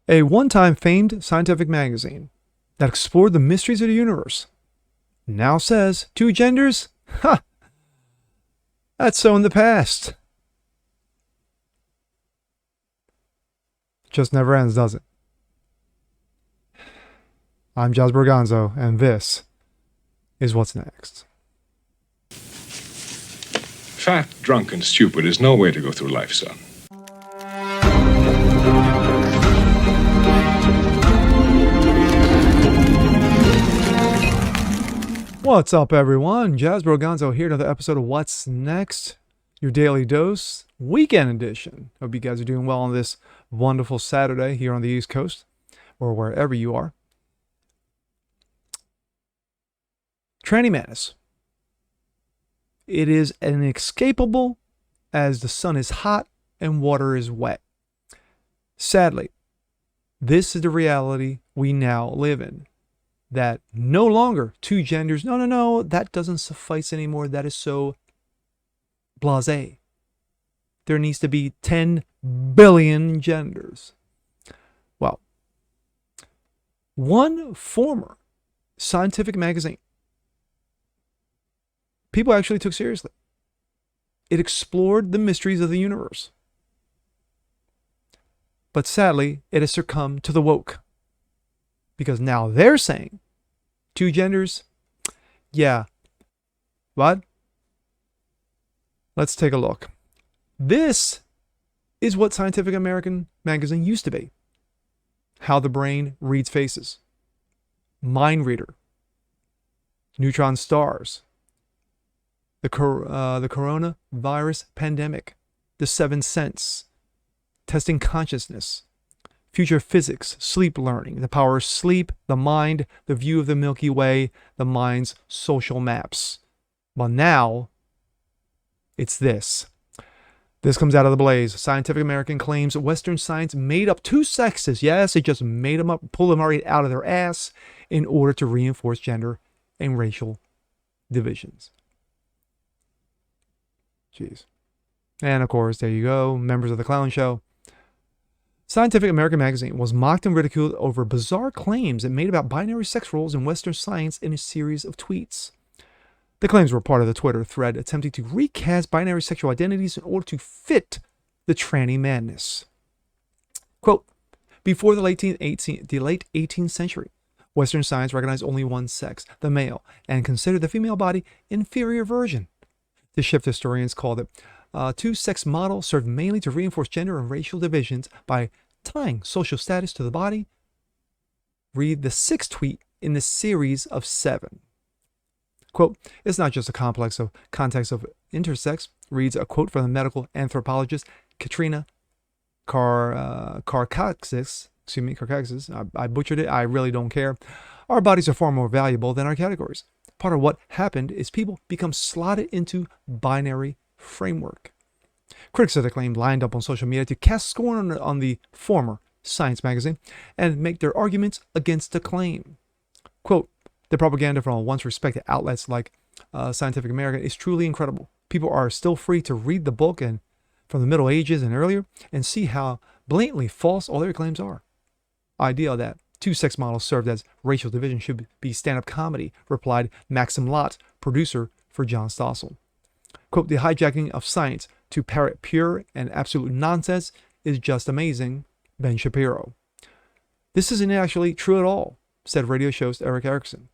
A one-time famed scientific magazine that explored the mysteries of the universe now says two genders? Ha! That's so in the past. Just never ends, does it? I'm Jazz Berganzo, and this is What's Next. Fat, drunk, and stupid is no way to go through life, son. What's up, everyone? Jazz Berganzo here, another episode of What's Next, your daily dose, weekend edition. Hope you guys are doing well on this wonderful Saturday here on the East Coast, or wherever you are. Tranny madness. It is inescapable as the sun is hot and water is wet. Sadly, this is the reality we now live in. That no longer two genders. No, that doesn't suffice anymore. That is so blasé. There needs to be 10 billion genders. Well, one former scientific magazine people actually took seriously. It explored the mysteries of the universe. But sadly, it has succumbed to the woke. Because now they're saying two genders. Yeah. What? Let's take a look. This is what Scientific American magazine used to be. How the brain reads faces. Mind reader. Neutron stars. The coronavirus pandemic. The seventh sense. Testing consciousness. Future physics, sleep learning, the power of sleep, the mind, the view of the Milky Way, the mind's social maps. But now, it's this. This comes out of the blaze. Scientific American claims Western science made up two sexes. Yes, it just made them up, pulled them right out of their ass in order to reinforce gender and racial divisions. Jeez. And of course, there you go, members of the clown show. Scientific American magazine was mocked and ridiculed over bizarre claims it made about binary sex roles in Western science in a series of tweets. The claims were part of the Twitter thread attempting to recast binary sexual identities in order to fit the tranny madness. Quote, before the late 18th century, Western science recognized only one sex, the male, and considered the female body inferior version. The shift historians called it two-sex model served mainly to reinforce gender and racial divisions by tying social status to the body. Read the sixth tweet in the series of 7. Quote, it's not just a complex of context of intersex, reads a quote from the medical anthropologist Katrina Karkazis. I butchered it. I really don't care. Our bodies are far more valuable than our categories. Part of what happened is people become slotted into binary framework. Critics of the claim lined up on social media to cast scorn on the former Science magazine and make their arguments against the claim. Quote, the propaganda from once respected outlets like Scientific American is truly incredible. People are still free to read the book and from the Middle Ages and earlier and see how blatantly false all their claims are. Idea that two-sex models served as racial division should be stand-up comedy, replied Maxim Lott, producer for John Stossel. Quote, the hijacking of science to parrot pure and absolute nonsense is just amazing, Ben Shapiro. This isn't actually true at all, said radio host Eric Erickson.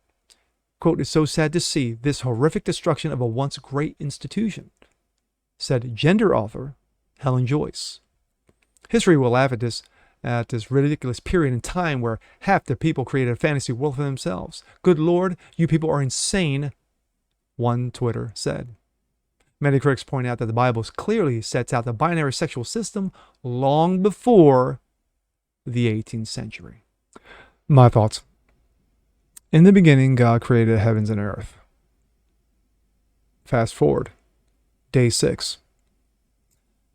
Quote, it's so sad to see this horrific destruction of a once great institution, said gender author Helen Joyce. History will laugh at this ridiculous period in time where half the people created a fantasy world for themselves. Good Lord, you people are insane, one Twitter said. Many critics point out that the Bible clearly sets out the binary sexual system long before the 18th century. My thoughts. In the beginning, God created the heavens and earth. Fast forward. Day 6.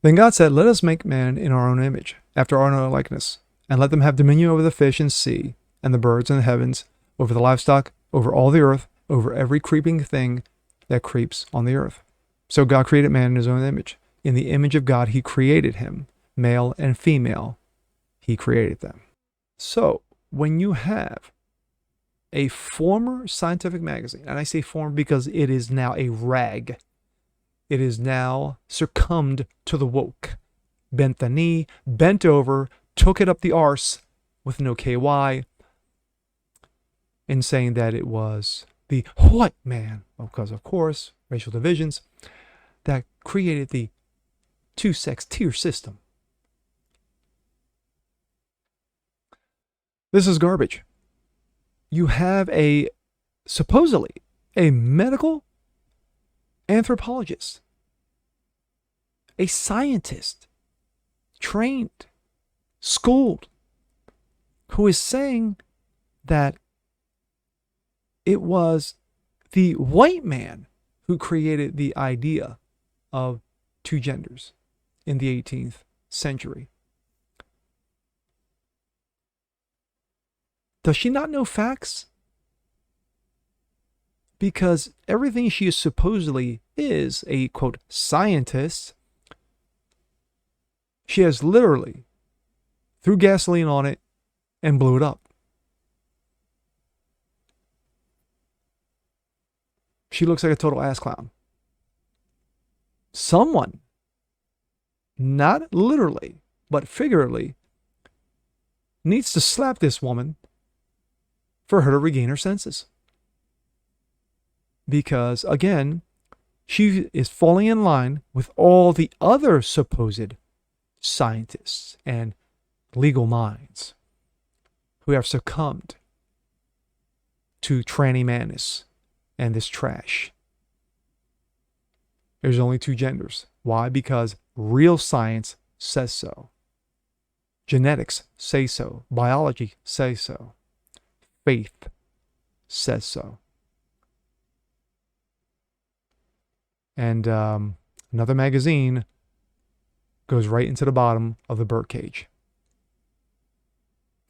Then God said, let us make man in our own image, after our own likeness, and let them have dominion over the fish and sea, and the birds in the heavens, over the livestock, over all the earth, over every creeping thing that creeps on the earth. So God created man in his own image. In the image of God, he created him. Male and female, he created them. So when you have a former scientific magazine, and I say former because it is now a rag, it is now succumbed to the woke, bent the knee, bent over, took it up the arse with no KY, in saying that it was the white man, because of course, racial divisions, that created the two-sex tier system. This is garbage. You have supposedly a medical anthropologist, a scientist, trained, schooled, who is saying that it was the white man who created the idea of two genders in the 18th century. Does she not know facts? Because everything she supposedly is a, quote, scientist, she has literally threw gasoline on it and blew it up. She looks like a total ass clown. Someone, not literally, but figuratively, needs to slap this woman for her to regain her senses. Because, again, she is falling in line with all the other supposed scientists and legal minds who have succumbed to tranny madness and this trash. There's only two genders. Why? Because real science says so. Genetics say so. Biology says so. Faith says so. And another magazine goes right into the bottom of the birdcage.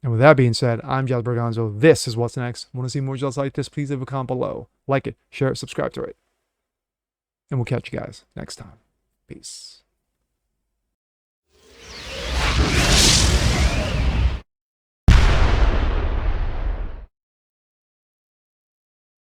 And with that being said, I'm Jazz Berganzo. This is What's Next. Want to see more just like this? Please leave a comment below. Like it, share it, subscribe to it. And we'll catch you guys next time. Peace.